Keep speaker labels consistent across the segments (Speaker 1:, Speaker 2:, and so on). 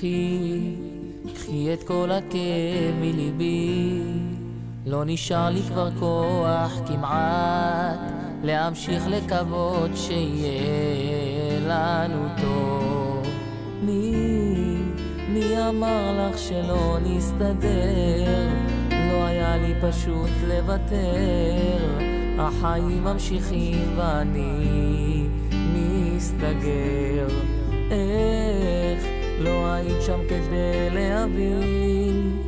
Speaker 1: קחי את כל הכאב מליבי, לא נשאר לי כבר כוח כמעט להמשיך לקוות שיהיה לנו טוב. מי אמר לך שלא נסתדר? לא היה לי פשוט לוותר, החיים ממשיכים ואני מסתגר. איך לא היית שם כדי להבין,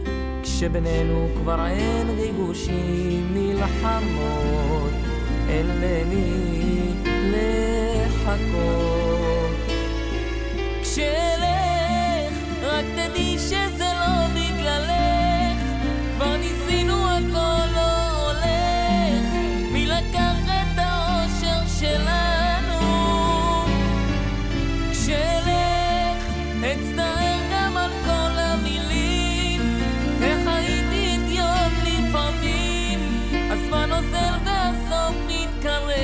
Speaker 1: כשבינינו כבר אין ריגושים, מלחמות אלני לחכות. כשאלך רק תדעי שזה לא בגללך, כבר ניסינו הכל לא הולך, מי לקח את האושר שלנו? כשאלך אצטער גם על כל המילים, איך הייתי אידיוט לפעמים, הזמן עוזר והסוף מתקרב,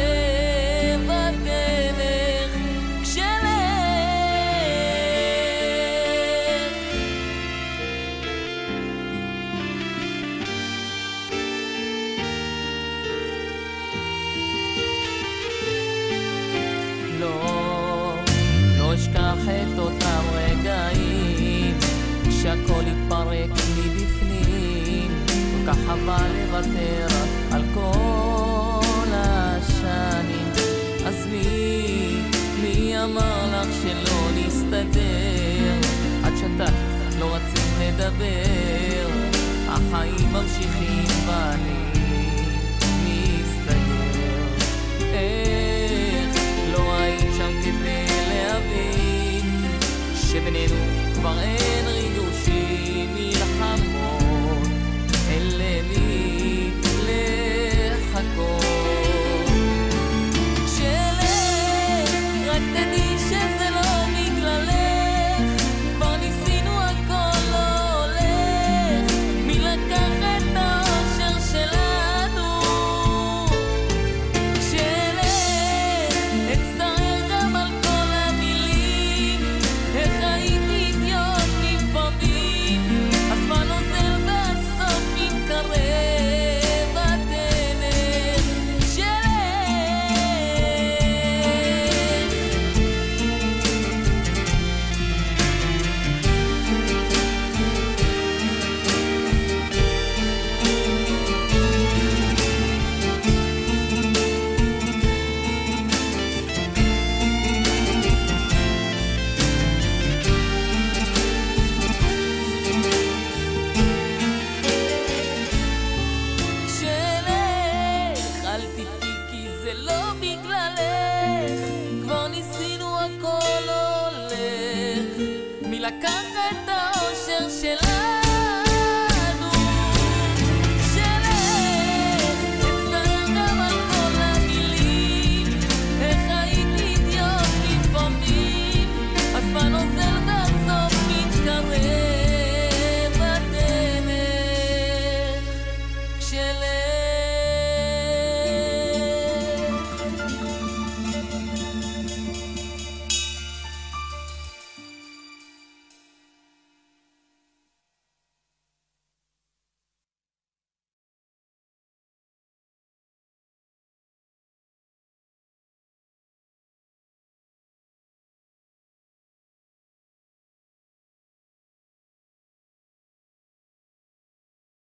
Speaker 1: את תלך כשאלך. לא אשכח את אותם רגעים כשהכל התפרק מבפנים, כל כך חבל לוותר על כל השנים. אז מי אמר לך שלא נסתדר? את שתקת, לא רצית לדבר, החיים ממשיכים ואני מסתגר. איך לא היית שם כדי להבין, שבינינו כבר אין ריגושים, מלחמות אלני לחכות. כשאלך רק תדעי שזה לא בגללך, כבר ניסינו הכל לא הולך, מי לקח את האושר שלנו? כשאלך אצטער גם על כל המילים, איך הייתי אידיוט לפעמים, הזמן עוזר והסוף מתקרב, את תלך כשאלך. כשאלך אל תבכי כי זה לא בגללך, כבר ניסינו הכל לא הולך, מי לקח את האושר שלך?